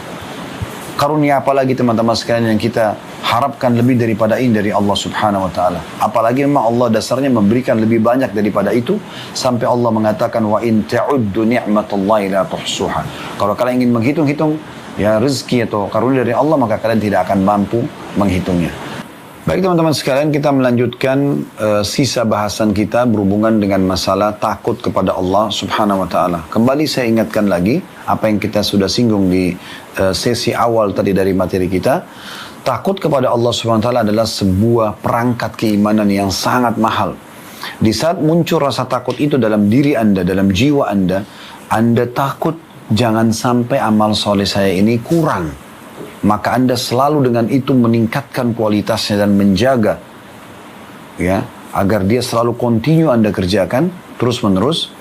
S2: Karunia apalagi teman-teman sekalian yang kita harapkan lebih daripada ini dari Allah subhanahu wa ta'ala. Apalagi memang Allah dasarnya memberikan lebih banyak daripada itu. Sampai Allah mengatakan, wa in ta'uddu ni'matallahi la tuhsuha. Kalau kalian ingin menghitung-hitung ya rezeki atau karunia dari Allah, maka kalian tidak akan mampu menghitungnya. Baik teman-teman sekalian, kita melanjutkan sisa bahasan kita berhubungan dengan masalah takut kepada Allah subhanahu wa ta'ala. Kembali saya ingatkan lagi apa yang kita sudah singgung di sesi awal tadi dari materi kita. Takut kepada Allah subhanahu wa ta'ala adalah sebuah perangkat keimanan yang sangat mahal. Di saat muncul rasa takut itu dalam diri Anda, dalam jiwa Anda takut jangan sampai amal soleh saya ini kurang. Maka Anda selalu dengan itu meningkatkan kualitasnya dan menjaga ya, agar dia selalu continue Anda kerjakan terus menerus.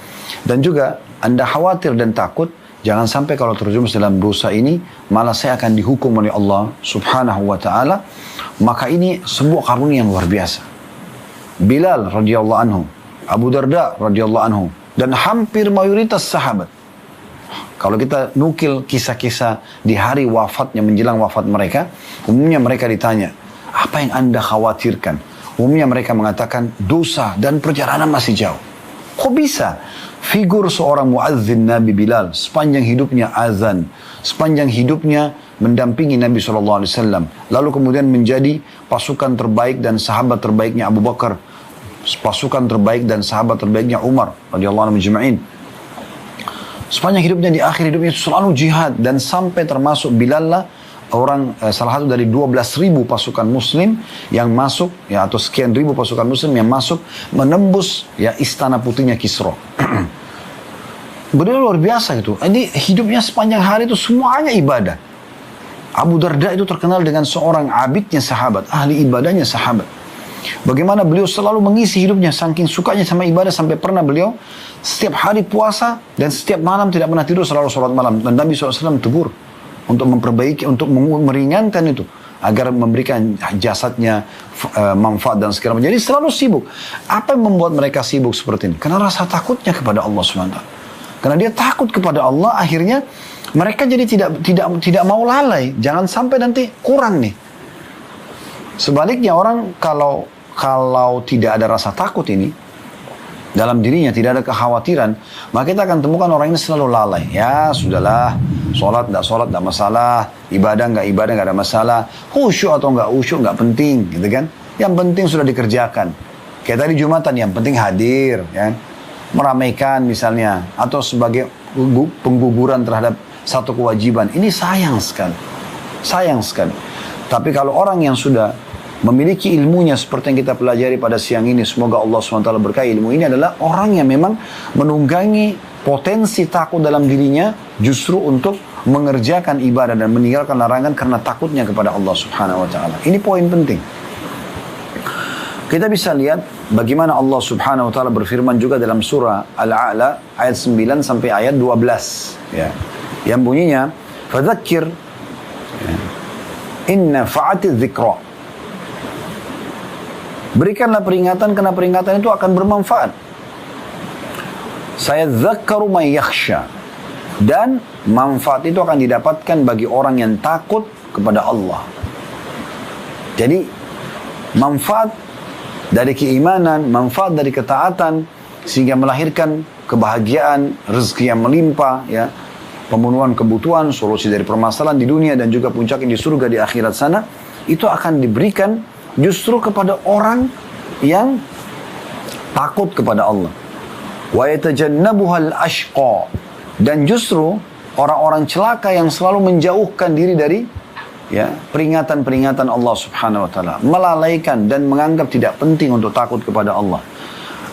S2: Dan juga Anda khawatir dan takut jangan sampai kalau terjerumus dalam dosa ini malah saya akan dihukum oleh Allah subhanahu wa ta'ala. Maka ini sebuah karunia yang luar biasa. Bilal radhiyallahu anhu, Abu Darda radhiyallahu anhu, dan hampir mayoritas sahabat. Kalau kita nukil kisah-kisah di hari wafatnya, menjelang wafat mereka, umumnya mereka ditanya, apa yang Anda khawatirkan? Umumnya mereka mengatakan dosa dan perjalanan masih jauh. Kok bisa? Figur seorang muazzin Nabi Bilal, sepanjang hidupnya azan, sepanjang hidupnya mendampingi Nabi SAW, lalu kemudian menjadi pasukan terbaik dan sahabat terbaiknya Abu Bakar, pasukan terbaik dan sahabat terbaiknya Umar radhiyallahu anhu ajma'in. Sepanjang hidupnya, di akhir hidupnya selalu jihad, dan sampai termasuk Bilal lah orang salah satu dari 12.000 pasukan muslim yang masuk, ya, atau sekian ribu pasukan muslim yang masuk menembus, ya, istana putihnya Kisra. Beliau luar biasa gitu. Ini hidupnya sepanjang hari itu semuanya ibadah. Abu Darda itu terkenal dengan seorang abidnya sahabat, ahli ibadahnya sahabat. Bagaimana beliau selalu mengisi hidupnya, saking sukanya sama ibadah, sampai pernah beliau setiap hari puasa dan setiap malam tidak pernah tidur, selalu sholat malam. Dan Nabi SAW tegur untuk memperbaiki, untuk meringankan itu, agar memberikan jasadnya manfaat dan segala macam. Jadi selalu sibuk. Apa yang membuat mereka sibuk seperti ini? Karena rasa takutnya kepada Allah SWT. Karena dia takut kepada Allah, akhirnya mereka jadi tidak mau lalai. Jangan sampai nanti kurang nih. Sebaliknya orang kalau tidak ada rasa takut ini dalam dirinya, tidak ada kekhawatiran, maka kita akan temukan orang ini selalu lalai. Ya sudahlah, sholat tidak masalah, ibadah nggak ada masalah, khusyuk atau nggak khusyuk nggak penting, gitu kan? Yang penting sudah dikerjakan. Kayak tadi Jumatan, yang penting hadir, ya, meramaikan misalnya, atau sebagai pengguguran terhadap satu kewajiban. Ini sayang sekali, sayang sekali. Tapi kalau orang yang sudah memiliki ilmunya seperti yang kita pelajari pada siang ini, semoga Allah SWT berkahi ilmu ini, adalah orang yang memang menunggangi potensi takut dalam dirinya justru untuk mengerjakan ibadah dan meninggalkan larangan karena takutnya kepada Allah Subhanahu wa ta'ala. Ini poin penting. Kita bisa lihat bagaimana Allah Subhanahu wa ta'ala berfirman juga dalam surah Al-A'la ayat 9 sampai ayat 12, ya. Yang bunyinya, fadzakir, ya, inna fa'ati dzikra. Berikanlah peringatan, karena peringatan itu akan bermanfaat. Saya dzakkaru may yakhsha. Dan manfaat itu akan didapatkan bagi orang yang takut kepada Allah. Jadi manfaat dari keimanan, manfaat dari ketaatan, sehingga melahirkan kebahagiaan, rezeki yang melimpah, ya, pemenuhan kebutuhan, solusi dari permasalahan di dunia dan juga puncaknya di surga di akhirat sana, itu akan diberikan justru kepada orang yang takut kepada Allah. Wa yatajannabuhal ashqa, dan justru orang-orang celaka yang selalu menjauhkan diri dari, ya, peringatan-peringatan Allah Subhanahu wa taala, melalaikan dan menganggap tidak penting untuk takut kepada Allah.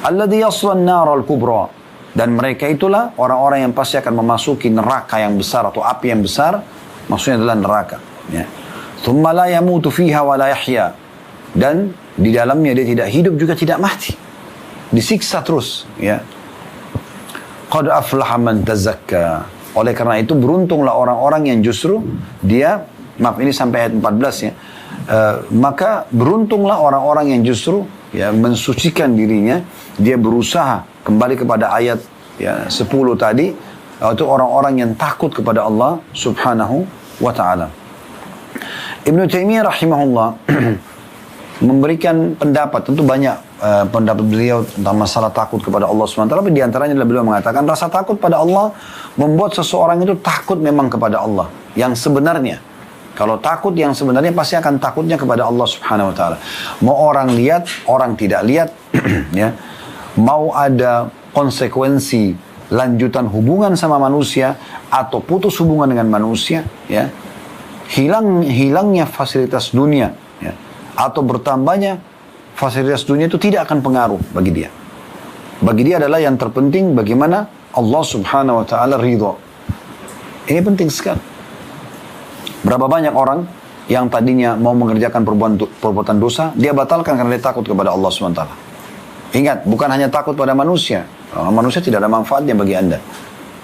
S2: Alladzi yaslan naral kubra, dan mereka itulah orang-orang yang pasti akan memasuki neraka yang besar atau api yang besar, maksudnya adalah neraka, ya. Tsumma la yamutu fiha wa la yahya, dan di dalamnya dia tidak hidup juga tidak mati, disiksa terus, ya. Qad aflaha man tazakka. Oleh karena itu beruntunglah orang-orang yang justru dia, maaf ini sampai ayat 14, ya. Maka beruntunglah orang-orang yang justru, ya, mensucikan dirinya, dia berusaha kembali kepada ayat, ya, 10 tadi, itu orang-orang yang takut kepada Allah Subhanahu wa ta'ala. Ibnu Taimiyah rahimahullah memberikan pendapat, tentu banyak pendapat beliau tentang masalah takut kepada Allah SWT, tapi diantaranya adalah beliau mengatakan rasa takut pada Allah membuat seseorang itu takut memang kepada Allah yang sebenarnya. Kalau takut yang sebenarnya pasti akan takutnya kepada Allah Subhanahu wa ta'ala. Mau orang lihat, orang tidak lihat, ya. Mau ada konsekuensi lanjutan hubungan sama manusia atau putus hubungan dengan manusia, ya. Hilangnya fasilitas dunia, ya, atau bertambahnya fasilitas dunia itu tidak akan pengaruh bagi dia. Bagi dia adalah yang terpenting bagaimana Allah Subhanahu wa ta'ala ridho. Ini penting sekali. Berapa banyak orang yang tadinya mau mengerjakan perbuatan dosa, dia batalkan karena dia takut kepada Allah SWT. Ingat, bukan hanya takut pada manusia. Manusia tidak ada manfaatnya bagi Anda.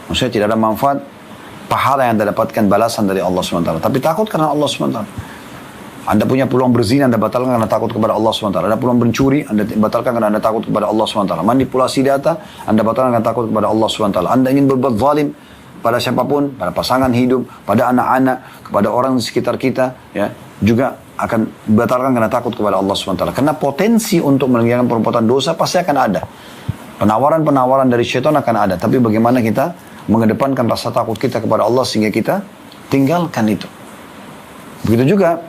S2: Manusia tidak ada manfaat pahala yang Anda dapatkan balasan dari Allah SWT. Tapi takut karena Allah SWT. Anda punya peluang berzina, Anda batalkan karena takut kepada Allah SWT. Anda peluang mencuri, Anda batalkan karena Anda takut kepada Allah SWT. Manipulasi data, Anda batalkan karena takut kepada Allah SWT. Anda ingin berbuat zalim pada siapapun, pada pasangan hidup, pada anak-anak, kepada orang di sekitar kita, ya, juga akan batalkan karena takut kepada Allah SWT. Karena potensi untuk mengerjakan perbuatan dosa pasti akan ada. Penawaran-penawaran dari syaitan akan ada. Tapi bagaimana kita mengedepankan rasa takut kita kepada Allah sehingga kita tinggalkan itu. Begitu juga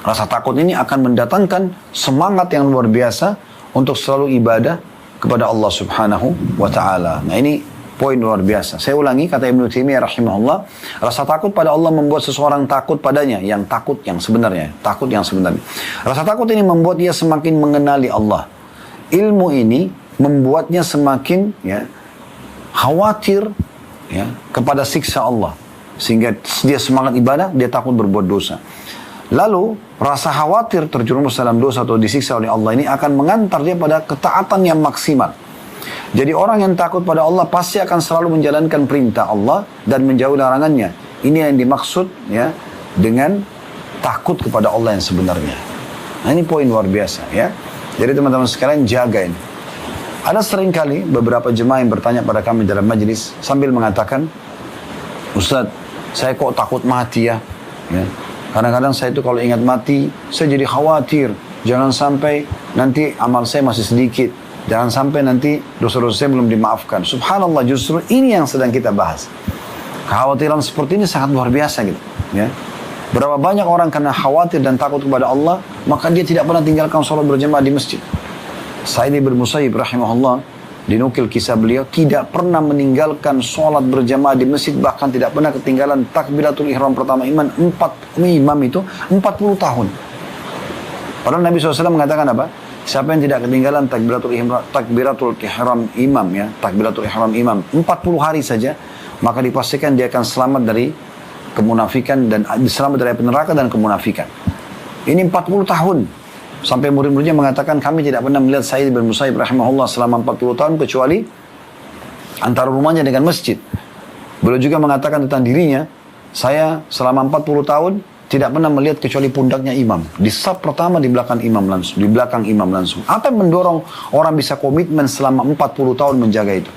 S2: rasa takut ini akan mendatangkan semangat yang luar biasa untuk selalu ibadah kepada Allah Subhanahu wa ta'ala. Nah, ini poin luar biasa. Saya ulangi kata Ibnu Taimiyah rahimahullah, rasa takut pada Allah membuat seseorang takut padanya, yang takut yang sebenarnya, takut yang sebenarnya. Rasa takut ini membuat dia semakin mengenali Allah. Ilmu ini membuatnya semakin khawatir kepada siksa Allah. Sehingga dia semangat ibadah, dia takut berbuat dosa. Lalu rasa khawatir terjerumus dalam dosa atau disiksa oleh Allah ini akan mengantar dia pada ketaatan yang maksimal. Jadi orang yang takut pada Allah pasti akan selalu menjalankan perintah Allah dan menjauhi larangannya. Ini yang dimaksud dengan takut kepada Allah yang sebenarnya. Nah, ini poin luar biasa ya. Jadi teman-teman sekalian jaga ini. Ada seringkali beberapa jemaah yang bertanya pada kami dalam majelis sambil mengatakan, Ustaz, saya kok takut mati ya. Kadang-kadang saya itu kalau ingat mati, saya jadi khawatir. Jangan sampai nanti amal saya masih sedikit. Jangan sampai nanti dosa-dosa saya belum dimaafkan. Subhanallah, justru ini yang sedang kita bahas. Kekhawatiran seperti ini sangat luar biasa gitu. Ya. Berapa banyak orang karena khawatir dan takut kepada Allah, maka dia tidak pernah tinggalkan sholat berjamaah di masjid. Sa'id bin Musayyib rahimahullah, dinukil kisah beliau, tidak pernah meninggalkan sholat berjamaah di masjid, bahkan tidak pernah ketinggalan takbiratul ihram pertama imam itu 40 tahun. Padahal Nabi SAW mengatakan apa? Siapa yang tidak ketinggalan takbiratul ihram imam ya, takbiratul ihram imam 40 hari saja, maka dipastikan dia akan selamat dari kemunafikan dan selamat dari neraka dan kemunafikan. Ini 40 tahun. Sampai murid-muridnya mengatakan kami tidak pernah melihat Sa'id bin Musayyib rahimahullah selama 40 tahun kecuali antara rumahnya dengan masjid. Beliau juga mengatakan tentang dirinya, saya selama 40 tahun tidak pernah melihat kecuali pundaknya imam. Di saf pertama di belakang imam langsung. Apa yang mendorong orang bisa komitmen selama 40 tahun menjaga itu?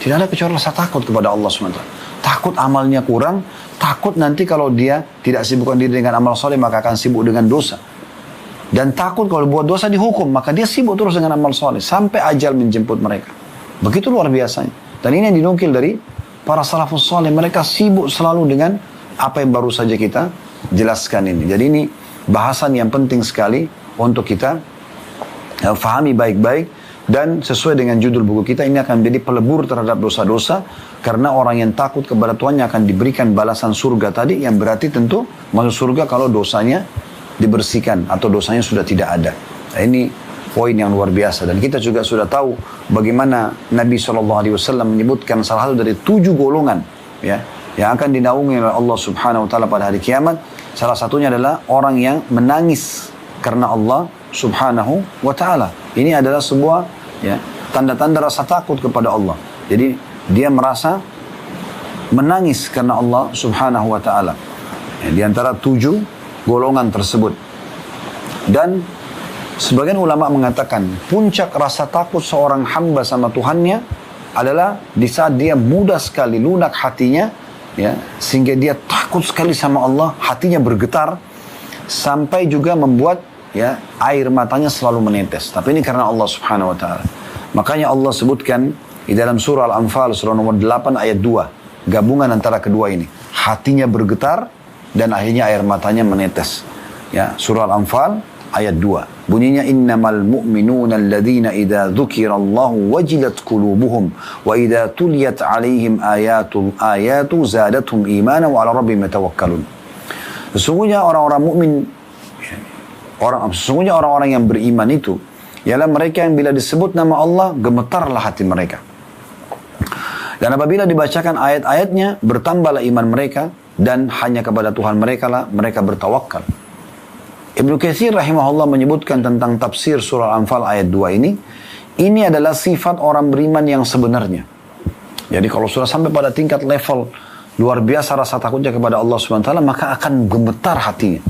S2: Tidak ada kecuali rasa takut kepada Allah SWT. Takut amalnya kurang, takut nanti kalau dia tidak sibukkan diri dengan amal soleh maka akan sibuk dengan dosa. Dan takut kalau buat dosa dihukum, maka dia sibuk terus dengan amal soleh sampai ajal menjemput mereka. Begitu luar biasanya. Dan ini yang dinukil dari para salafus soleh. Mereka sibuk selalu dengan apa yang baru saja kita jelaskan ini. Jadi ini bahasan yang penting sekali untuk kita fahami baik-baik. Dan sesuai dengan judul buku kita, ini akan menjadi pelebur terhadap dosa-dosa. Karena orang yang takut kepada Tuhannya akan diberikan balasan surga tadi, yang berarti tentu masuk surga kalau dosanya dibersihkan atau dosanya sudah tidak ada. Nah, ini poin yang luar biasa. Dan kita juga sudah tahu bagaimana Nabi SAW menyebutkan salah satu dari 7 golongan ya, yang akan dinaungi oleh Allah Subhanahu Wa Taala pada hari kiamat. Salah satunya adalah orang yang menangis karena Allah Subhanahu Wa Taala. Ini adalah sebuah tanda-tanda rasa takut kepada Allah. Jadi dia merasa menangis karena Allah Subhanahu Wa Taala. Di antara 7 golongan tersebut. Dan sebagian ulama mengatakan puncak rasa takut seorang hamba sama Tuhannya adalah di saat dia mudah sekali lunak hatinya ya, sehingga dia takut sekali sama Allah, hatinya bergetar sampai juga membuat air matanya selalu menetes. Tapi ini karena Allah Subhanahu Wa Taala. Makanya Allah sebutkan di dalam surah Al-Anfal surah nomor 8 ayat 2, gabungan antara kedua ini, hatinya bergetar dan akhirnya air matanya menetes. Ya, surah Al-Anfal ayat 2. Bunyinya innamal mu'minuna alladhina idza dzukirallahu wajilat qulubuhum wa idza tuliyat 'alaihim ayatu zadatuhum imana wa 'ala rabbihim yatawakkalun. Sesungguhnya orang-orang yang beriman itu ialah mereka yang bila disebut nama Allah gemetarlah hati mereka. Dan apabila dibacakan ayat-ayatnya bertambahlah iman mereka dan hanya kepada Tuhan mereka lah mereka bertawakal. Ibnu Katsir rahimahullah menyebutkan tentang tafsir surah Al-Anfal ayat 2 ini adalah sifat orang beriman yang sebenarnya. Jadi kalau sudah sampai pada tingkat level luar biasa rasa takutnya kepada Allah SWT, maka akan gemetar hatinya.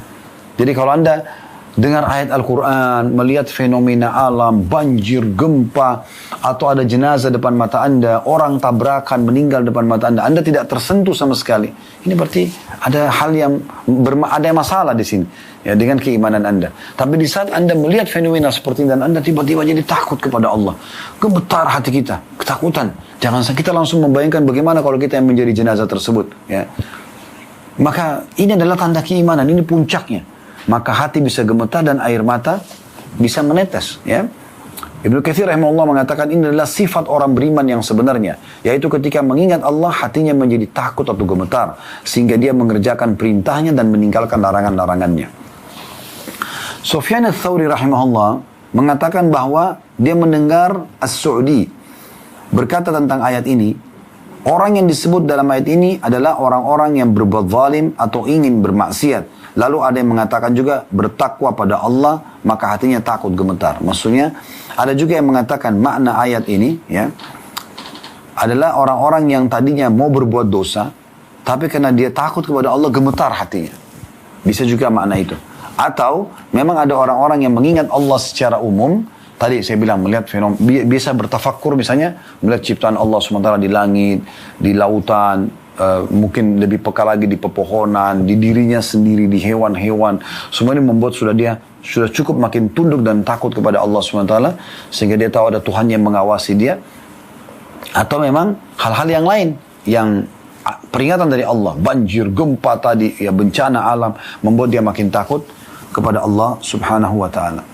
S2: Jadi kalau Anda dengar ayat Al-Quran, melihat fenomena alam, banjir, gempa, atau ada jenazah depan mata Anda, orang tabrakan, meninggal depan mata Anda, Anda tidak tersentuh sama sekali. Ini berarti ada hal yang ada masalah di sini, ya, dengan keimanan Anda. Tapi di saat Anda melihat fenomena seperti ini dan Anda tiba-tiba jadi takut kepada Allah, gemetar hati kita, ketakutan. Jangan sampai kita langsung membayangkan bagaimana kalau kita yang menjadi jenazah tersebut, ya. Maka ini adalah tanda keimanan, ini puncaknya. Maka hati bisa gemetar dan air mata bisa menetes, ya. Ibnu Katsir rahimahullah mengatakan ini adalah sifat orang beriman yang sebenarnya, yaitu ketika mengingat Allah hatinya menjadi takut atau gemetar sehingga dia mengerjakan perintahnya dan meninggalkan larangan-larangannya. Sufyan ats-Tsauri rahimahullah mengatakan bahwa dia mendengar As-Su'di berkata tentang ayat ini, orang yang disebut dalam ayat ini adalah orang-orang yang berbuat zalim atau ingin bermaksiat. Lalu ada yang mengatakan juga bertakwa pada Allah, maka hatinya takut gemetar. Maksudnya, ada juga yang mengatakan makna ayat ini, ya, adalah orang-orang yang tadinya mau berbuat dosa, tapi karena dia takut kepada Allah, gemetar hatinya. Bisa juga makna itu. Atau, memang ada orang-orang yang mengingat Allah secara umum. Tadi saya bilang, melihat fenomena, biasa bertafakkur misalnya, melihat ciptaan Allah SWT di langit, di lautan, mungkin lebih peka lagi di pepohonan, di dirinya sendiri, di hewan-hewan. Semua ini membuat dia sudah cukup makin tunduk dan takut kepada Allah SWT, sehingga dia tahu ada Tuhan yang mengawasi dia. Atau memang hal-hal yang lain, yang peringatan dari Allah, banjir, gempa tadi, ya, bencana alam, membuat dia makin takut kepada Allah Subhanahu wa Ta'ala.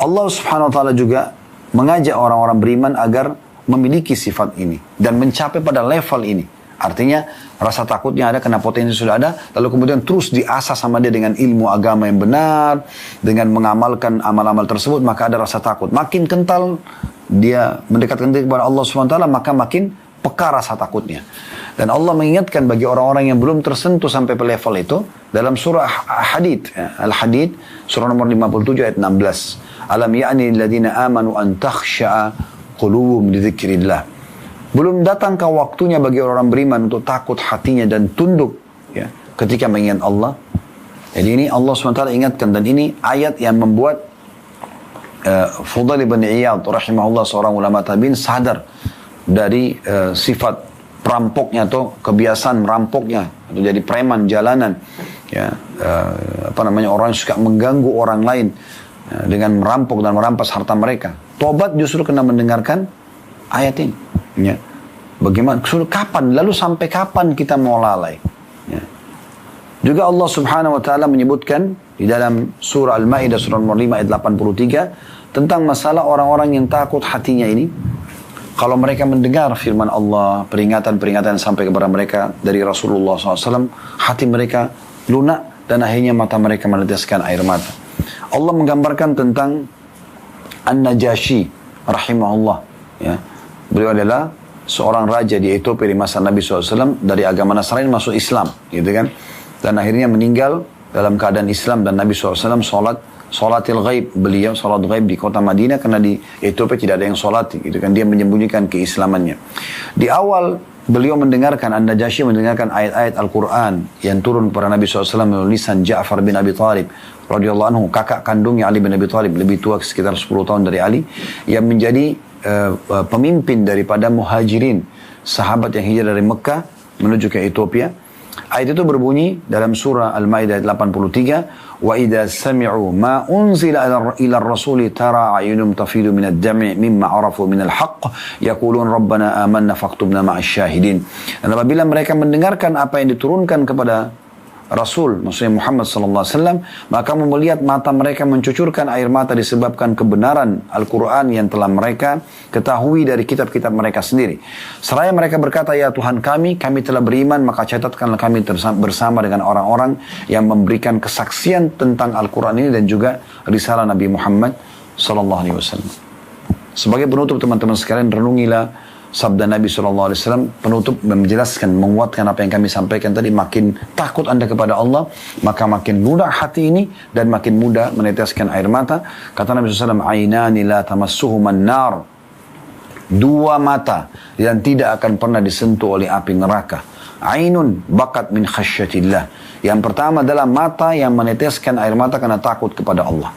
S2: Allah Subhanahu wa Ta'ala juga mengajak orang-orang beriman agar memiliki sifat ini dan mencapai pada level ini. Artinya rasa takutnya ada karena potensi sudah ada, lalu kemudian terus diasah sama dia dengan ilmu agama yang benar, dengan mengamalkan amal-amal tersebut, maka ada rasa takut. Makin kental dia mendekatkan diri kepada Allah SWT, maka makin peka rasa takutnya. Dan Allah mengingatkan bagi orang-orang yang belum tersentuh sampai ke level itu, dalam surah Hadid, Al-Hadid, surah nomor 57 ayat 16. Alam ya'ni alladhina amanu an takhsha'a qulubuhum li dzikrillah. Belum datangkah waktunya bagi orang beriman untuk takut hatinya dan tunduk, ya, ketika mengingat Allah. Jadi ini Allah SWT ingatkan, dan ini ayat yang membuat Fudail bin Iyad rahimahullah, seorang ulama tabi'in, sadar dari sifat perampoknya atau kebiasaan merampoknya, atau jadi preman jalanan, ya, orang yang suka mengganggu orang lain dengan merampok dan merampas harta mereka. Tobat justru kena mendengarkan ayat ini. Ya. Bagaimana? Kapan? Lalu sampai kapan kita mau lalai? Ya. Juga Allah Subhanahu Wa Taala menyebutkan di dalam surah Al-Maidah surah nomor 5 ayat 83 tentang masalah orang-orang yang takut hatinya ini. Kalau mereka mendengar firman Allah, peringatan-peringatan sampai kepada mereka dari Rasulullah SAW, hati mereka lunak dan akhirnya mata mereka meneteskan air mata. Allah menggambarkan tentang An-Najashi rahimahullah, ya. Beliau adalah seorang raja di Ethiopia di masa Nabi SAW, dari agama Nasrani masuk Islam, gitu kan. Dan akhirnya meninggal dalam keadaan Islam, dan Nabi SAW salatil ghaib, beliau salat ghaib di kota Madinah karena di Ethiopia tidak ada yang salat, gitu kan. Dia menyembunyikan keislamannya. Di awal beliau mendengarkan, An-Najashi mendengarkan ayat-ayat Al-Quran yang turun kepada Nabi SAW melalui lisan Ja'far bin Abi Thalib radhiyallahu anhu, kakak kandungnya Ali bin Abi Thalib, lebih tua sekitar 10 tahun dari Ali, yang menjadi pemimpin daripada muhajirin, sahabat yang hijrah dari Mekah menuju ke Ethiopia. Ayat itu berbunyi dalam surah Al-Maidah ayat 83, wa idza sami'u ma unzila ila ar-rasuli tara a'yunum tafidu min ad-dam'i mimma arafu min al-haqq yaqulun rabbana amanna faktubna ma'asy syahidin. Dan apabila mereka mendengarkan apa yang diturunkan kepada Rasul, maksudnya Muhammad SAW, maka melihat mata mereka mencucurkan air mata disebabkan kebenaran Al-Quran yang telah mereka ketahui dari kitab-kitab mereka sendiri. Seraya mereka berkata, ya Tuhan kami telah beriman, maka catatkanlah kami bersama dengan orang-orang yang memberikan kesaksian tentang Al-Quran ini dan juga risalah Nabi Muhammad SAW. Sebagai penutup teman-teman sekalian, renungilah sabda Nabi SAW penutup menjelaskan, menguatkan apa yang kami sampaikan tadi. Makin takut Anda kepada Allah, maka makin mudah hati ini dan makin mudah meneteskan air mata. Kata Nabi SAW, ainani la tamassuhuman nar, dua mata yang tidak akan pernah disentuh oleh api neraka. Ainun bakat min khasyatillah. Yang pertama adalah mata yang meneteskan air mata karena takut kepada Allah.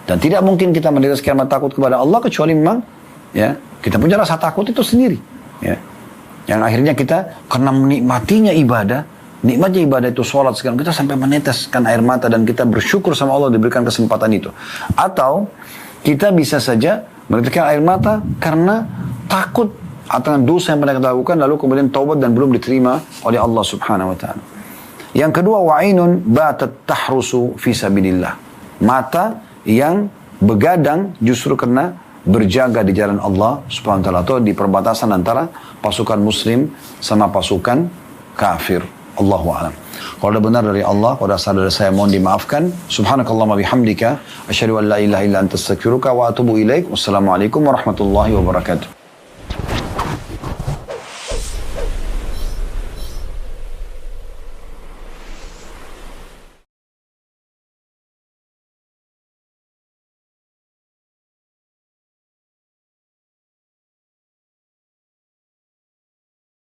S2: Dan tidak mungkin kita meneteskan mata takut kepada Allah kecuali memang ya kita punya rasa takut itu sendiri. Ya. Yang akhirnya kita karena menikmatinya ibadah, nikmatnya ibadah itu sholat sekarang, kita sampai meneteskan air mata dan kita bersyukur sama Allah diberikan kesempatan itu. Atau kita bisa saja meneteskan air mata karena takut atas dosa yang pernah kita lakukan lalu kemudian taubat dan belum diterima oleh Allah Subhanahu wa taala. Yang kedua, wa'inun batat tahrusu fi sabilillah. Mata yang begadang justru karena berjaga di jalan Allah Subhanahu wa taala atau di perbatasan antara pasukan muslim sama pasukan kafir. Allahu a'lam. Kalau ada benar dari Allah, kalau ada salah dari saya mohon dimaafkan. Subhanakallahumma bihamdika asyhadu an la ilaha illa anta astaghfiruka wa atubu ilaik. Wassalamualaikum warahmatullahi wabarakatuh.